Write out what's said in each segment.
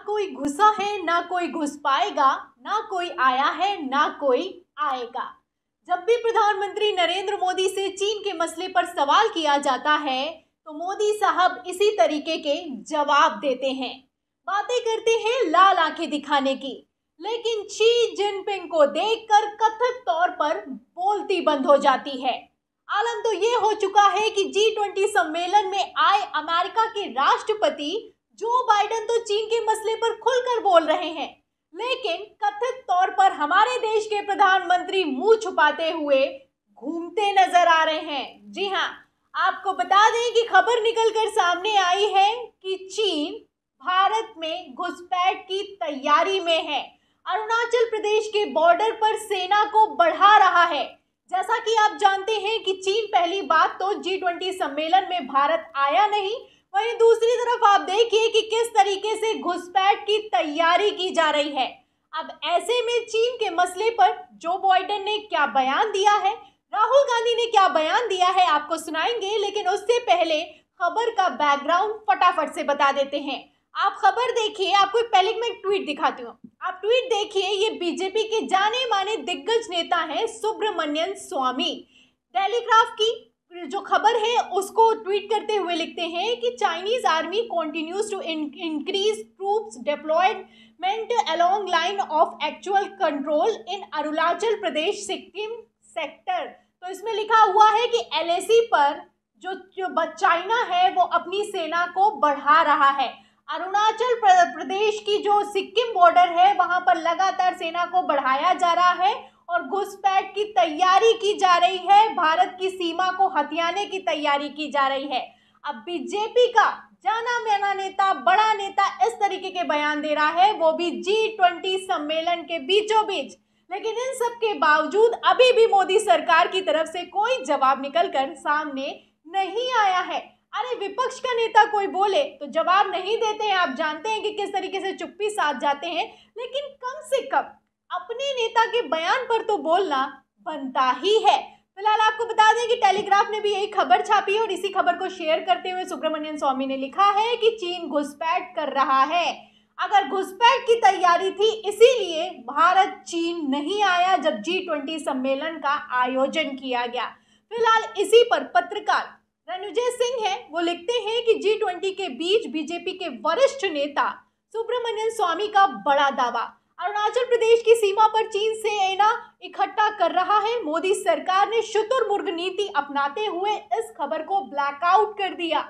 कोई घुसा है ना कोई घुस पाएगा, ना कोई आया है ना कोई आएगा। जब भी प्रधानमंत्री नरेंद्र मोदी से चीन के मसले पर सवाल किया जाता है तो मोदी साहब इसी तरीके के जवाब देते हैं, बातें करते हैं लाल आंखें दिखाने की। लेकिन शी जिनपिंग को देखकर कथित तौर पर बोलती बंद हो जाती है। आलम तो ये हो चुका है कि G20 सम्मेलन में आए अमेरिका के राष्ट्रपति जो बाइडेन तो चीन के मसले पर खुलकर बोल रहे हैं, लेकिन कथित तौर पर हमारे देश के प्रधानमंत्री मुंह छुपाते हुए घूमते नजर आ रहे हैं। जी हाँ, आपको बता दें कि खबर निकलकर सामने आई है कि चीन भारत में घुसपैठ की तैयारी में है। अरुणाचल प्रदेश के बॉर्डर पर सेना को बढ़ा रहा है। जैसा कि आप जानते हैं कि चीन पहली बात तो G20 सम्मेलन में भारत आया नहीं, वहीं दूसरी तरफ आप देखिए कि किस तरीके से घुसपैठ की तैयारी की जा रही है। अब ऐसे में चीन के मसले पर जो बाइडेन ने क्या बयान दिया है, राहुल गांधी ने क्या बयान दिया है, आपको सुनाएंगे। लेकिन उससे पहले खबर का बैकग्राउंड फटाफट से बता देते हैं। आप खबर देखिए, आपको पहले मैं एक ट्वीट दिखाती हूँ। आप ट्वीट देखिए, ये बीजेपी के जाने माने दिग्गज नेता हैं सुब्रमण्यन स्वामी। टेलीग्राफ की जो खबर है उसको ट्वीट करते हुए लिखते हैं कि Chinese army continues to increase troops deployment along line of actual control in Arunachal Pradesh Sikkim sector. तो इसमें लिखा हुआ है कि LAC पर जो चाइना है वो अपनी सेना को बढ़ा रहा है। अरुणाचल प्रदेश की जो सिक्किम बॉर्डर है वहां पर लगातार सेना को बढ़ाया जा रहा है और घुसपैठ की तैयारी की जा रही है। भारत की सीमा को हथियाने की तैयारी की जा रही है। अब बीजेपी का जाना माना नेता, बड़ा नेता इस तरीके के बयान दे रहा है, वो भी G20 सम्मेलन के बीचों बीच। लेकिन इन सब के बावजूद अभी भी मोदी सरकार की तरफ से कोई जवाब निकलकर सामने नहीं आया है। अरे विपक्ष का नेता कोई बोले तो जवाब नहीं देते हैं। आप जानते हैं कि किस तरीके से चुप्पी साध जाते हैं, लेकिन कम से कम अपने नेता के बयान पर तो बोलना बनता ही है। फिलहाल आपको बता दें कि टेलीग्राफ ने भी यही खबर छापी है और इसी खबर को शेयर करते हुए सुब्रमण्यन स्वामी ने लिखा है कि चीन घुसपैठ कर रहा है। अगर घुसपैठ की तैयारी थी इसीलिए भारत चीन नहीं आया जब G20 सम्मेलन का आयोजन किया गया। फिलहाल इसी पर पत्रकार रणविजय सिंह है, वो लिखते हैं कि G20 के बीच बीजेपी के वरिष्ठ नेता सुब्रमण्यन स्वामी का बड़ा दावा, अरुणाचल प्रदेश की सीमा पर चीन सेना इकट्ठा कर रहा है। मोदी सरकार ने शुतुरमुर्ग नीति अपनाते हुए इस खबर को ब्लैकआउट कर दिया।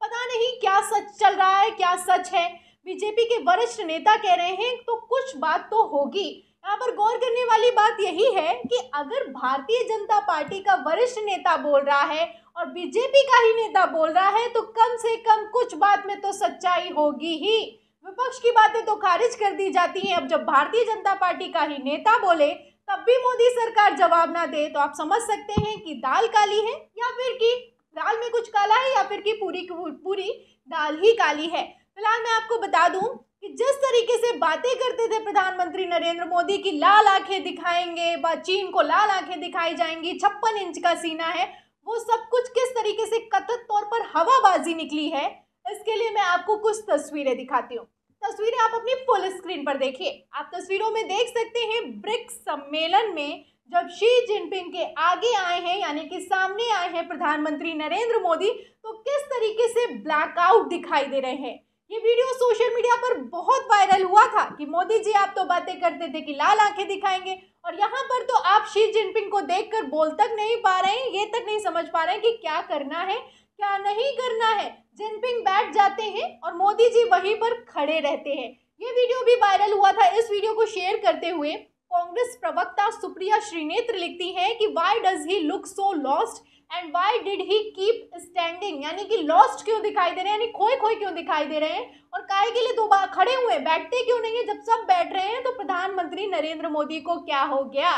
पता नहीं क्या सच चल रहा है, क्या सच है। बीजेपी के वरिष्ठ नेता कह रहे हैं तो कुछ बात तो होगी। यहाँ पर गौर करने वाली बात यही है कि अगर भारतीय जनता पार्टी का वरिष्ठ नेता बोल रहा है और बीजेपी का ही नेता बोल रहा है तो कम से कम कुछ बात में तो सच्चाई होगी ही। विपक्ष की बातें तो खारिज कर दी जाती हैं। अब जब भारतीय जनता पार्टी का ही नेता बोले तब भी मोदी सरकार जवाब ना दे तो आप समझ सकते हैं कि दाल काली है या फिर कि दाल में कुछ काला है या फिर कि पूरी दाल ही काली है। फिलहाल मैं आपको बता दूं कि जिस तरीके से बातें करते थे प्रधानमंत्री नरेंद्र मोदी की लाल आंखें दिखाएंगे, चीन को लाल आंखें दिखाई जाएंगी, 56 इंच का सीना है, वो सब कुछ किस तरीके से कथित तौर पर हवाबाजी निकली है, इसके लिए मैं आपको कुछ तस्वीरें दिखाती हूँ। तस्वीरें आप अपनी फुल स्क्रीन पर देखिए। आप तस्वीरों में देख सकते हैं ब्रिक्स सम्मेलन में जब शी जिनपिंग के आगे आए हैं, यानी कि सामने आए हैं प्रधानमंत्री नरेंद्र मोदी, तो किस तरीके से ब्लैकआउट दिखाई दे रहे हैं। ये वीडियो सोशल मीडिया पर बहुत वायरल हुआ था कि मोदी जी आप तो बातें करते थे कि लाल आंखें दिखाएंगे और यहाँ पर तो आप शी जिनपिंग को देखकर बोल तक नहीं पा रहे हैं, ये तक नहीं समझ पा रहे हैं कि क्या करना है क्या नहीं करना है। जिनपिंग बैठ जाते हैं और मोदी जी वहीं पर खड़े रहते हैं। ये वीडियो भी वायरल हुआ था। इस वीडियो को शेयर करते हुए कांग्रेस प्रवक्ता सुप्रिया श्रीनेत्र लिखती हैं कि why does he look so lost and why did he keep standing, यानी कि लॉस्ट क्यों दिखाई दे रहे हैं, यानी खोए खोए क्यों दिखाई दे रहे हैं और काहे के लिए दो बार खड़े हुए, बैठते क्यों नहीं है। जब सब बैठ रहे हैं तो प्रधानमंत्री नरेंद्र मोदी को क्या हो गया।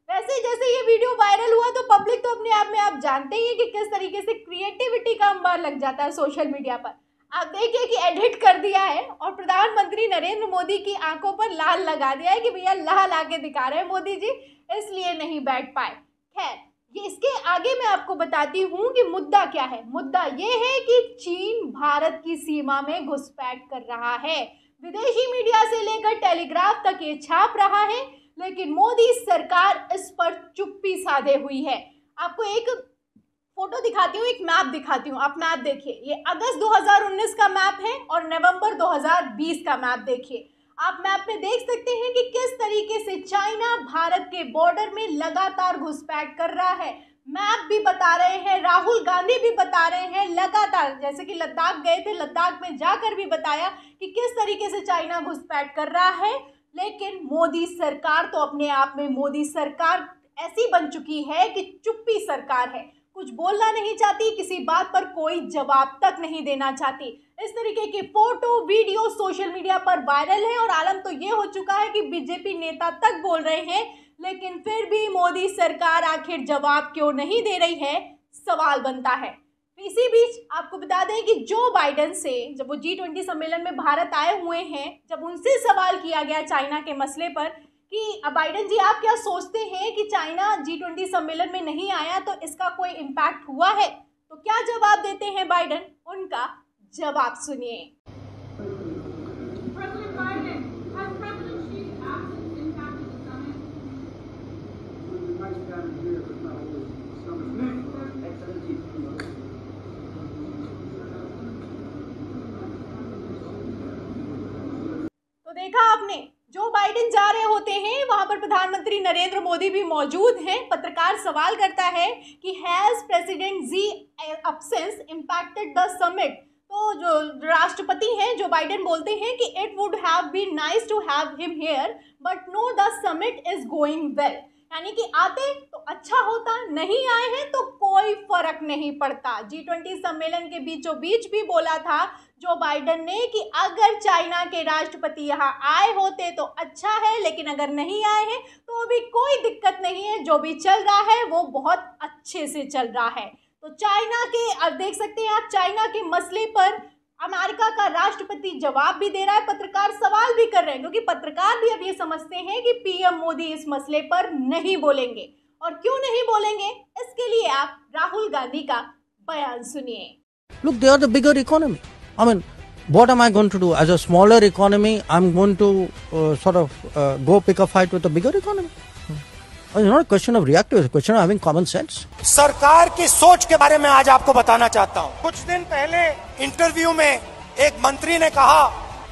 वैसे जैसे ये वीडियो वायरल हुआ तो पब्लिक तो अपने आप में आप जानते ही हैं कि किस तरीके से क्रिएटिविटी का अंबार लग जाता है सोशल मीडिया पर। आप देखिए कि एडिट कर दिया है और प्रधानमंत्री नरेंद्र मोदी की आंखों पर लाल लगा दिया है कि भैया लाल आके दिखा रहे हैं मोदी जी, इसलिए नहीं बैठ पाए। खैर, ये इसके आगे मैं आपको बताती हूँ कि मुद्दा क्या है। मुद्दा ये है कि चीन भारत की सीमा में घुसपैठ कर रहा है। विदेशी मीडिया से लेकर टेलीग्राफ तक ये छाप रहा है, लेकिन मोदी सरकार इस पर चुप्पी साधे हुई है। आपको एक फोटो दिखाती हूँ, एक मैप दिखाती हूँ, आप मैप देखिए। ये अगस्त 2019 का मैप है और नवंबर 2020 का मैप देखिए। आप मैप में देख सकते हैं कि किस तरीके से चाइना भारत के बॉर्डर में लगातार घुसपैठ कर रहा है। मैप भी बता रहे हैं, राहुल गांधी भी बता रहे हैं लगातार, जैसे कि लद्दाख गए थे, लद्दाख में जाकर भी बताया कि किस तरीके से चाइना घुसपैठ कर रहा है। लेकिन मोदी सरकार तो अपने आप में मोदी सरकार ऐसी बन चुकी है कि चुप्पी सरकार है, कुछ बोलना नहीं चाहती, किसी बात पर कोई जवाब तक नहीं देना चाहती। इस तरीके की फोटो वीडियो सोशल मीडिया पर वायरल है और आलम तो ये हो चुका है कि बीजेपी नेता तक बोल रहे हैं, लेकिन फिर भी मोदी सरकार आखिर जवाब क्यों नहीं दे रही है, सवाल बनता है। इसी बीच आपको बता दें कि जो बाइडेन से जब वो G20 सम्मेलन में भारत आए हुए हैं, जब उनसे सवाल किया गया चाइना के मसले पर कि बाइडेन जी आप क्या सोचते हैं कि चाइना G20 सम्मेलन में नहीं आया तो इसका कोई इम्पैक्ट हुआ है, तो क्या जवाब देते हैं बाइडेन, उनका जवाब सुनिए। तो देखा आपने, जो बाइडेन जा रहे होते हैं वहां पर प्रधानमंत्री नरेंद्र मोदी भी मौजूद हैं। पत्रकार सवाल करता है कि has president Xi absence impacted the summit. तो जो राष्ट्रपति हैं जो बाइडेन बोलते हैं कि it would have been nice to have him here but no the summit is going well, यानी कि आते तो अच्छा होता, नहीं आए हैं तो कोई फर्क नहीं पड़ता। G20 सम्मेलन के बीचों बीच भी बोला था जो बाइडेन ने कि अगर चाइना के राष्ट्रपति यहाँ आए होते तो अच्छा है, लेकिन अगर नहीं आए हैं तो अभी कोई दिक्कत नहीं है, जो भी चल रहा है वो बहुत अच्छे से चल रहा है। तो चाइना के, अब देख सकते हैं आप, चाइना के मसले पर अमेरिका का राष्ट्रपति जवाब भी दे रहा है, पत्रकार सवाल भी कर रहे हैं, क्योंकि पत्रकार भी अब ये समझते हैं कि पीएम मोदी इस मसले पर नहीं बोलेंगे। और क्यों नहीं बोलेंगे, इसके लिए आप राहुल गांधी का बयान सुनिए। Look, they are the bigger economy. I mean, what am I going to do? As a smaller economy, I'm going to go pick a fight with a bigger economy. It's not a question of reactive, it's a question of having common sense. सरकार की सोच के बारे में आज आपको बताना चाहता हूँ। कुछ दिन पहले इंटरव्यू में एक मंत्री ने कहा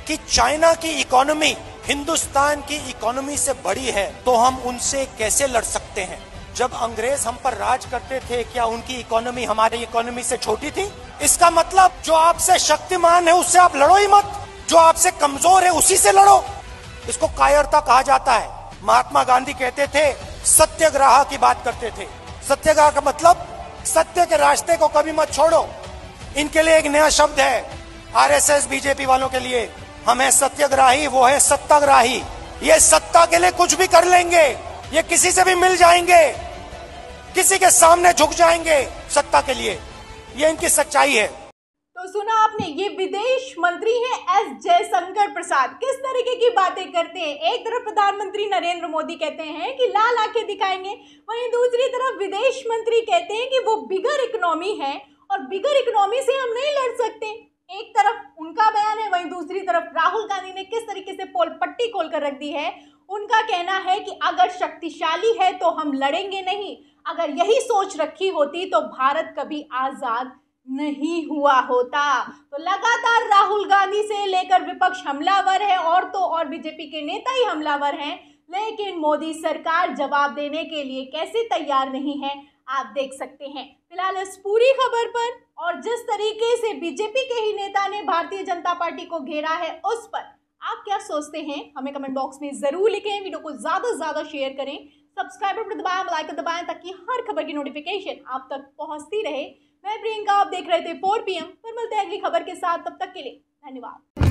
कि चाइना की इकोनॉमी हिंदुस्तान की इकोनॉमी से बड़ी है, तो हम उनसे कैसे लड़ सकते हैं? जब अंग्रेज हम पर राज करते थे, क्या उनकी इकोनॉमी हमारी इकोनॉमी से छोटी थी? इसका मतलब जो आपसे शक्तिमान है उससे आप लड़ो ही मत, जो आपसे कमजोर है उसी से लड़ो। इसको कायरता कहा जाता है। महात्मा गांधी कहते थे, सत्याग्रह की बात करते थे। सत्याग्रह का मतलब सत्य के रास्ते को कभी मत छोड़ो। इनके लिए एक नया शब्द है आरएसएस बीजेपी वालों के लिए, हम है सत्याग्रही, वो है सत्ताग्राही। ये सत्ता के लिए कुछ भी कर लेंगे, ये किसी से भी मिल जाएंगे, किसी के सामने झुक जाएंगे सत्ता के लिए, ये इनकी सच्चाई है। तो सुना आपने, ये विदेश मंत्री हैं एस जयशंकर प्रसाद, किस तरीके की बातें करते हैं। एक तरफ प्रधानमंत्री नरेंद्र मोदी कहते हैं कि लाल आंखें दिखाएंगे, वहीं दूसरी तरफ विदेश मंत्री कहते हैं कि वो बिगर इकोनॉमी है और बिगर इकोनॉमी से हम नहीं लड़ सकते। एक तरफ उनका बयान है, वहीं दूसरी तरफ राहुल गांधी ने किस तरीके से पट्टी खोल कर रख दी है। उनका कहना है कि अगर शक्तिशाली है तो हम लड़ेंगे नहीं, अगर यही सोच रखी होती तो भारत कभी आजाद नहीं हुआ होता। तो लगातार राहुल गांधी से लेकर विपक्ष हमलावर है, और तो और बीजेपी के नेता ही हमलावर हैं, लेकिन मोदी सरकार जवाब देने के लिए कैसे तैयार नहीं है, आप देख सकते हैं। फिलहाल इस पूरी खबर पर और जिस तरीके से बीजेपी के ही नेता ने भारतीय जनता पार्टी को घेरा है, उस पर आप क्या सोचते हैं, हमें कमेंट बॉक्स में जरूर लिखें। वीडियो को ज्यादा से ज्यादा शेयर करें, सब्सक्राइब बटन दबाएं, लाइक दबाएं, ताकि हर खबर की नोटिफिकेशन आप तक पहुंचती रहे। मैं प्रियंका, आप देख रहे थे 4 PM। फिर मिलते हैं अगली खबर के साथ, तब तक के लिए धन्यवाद।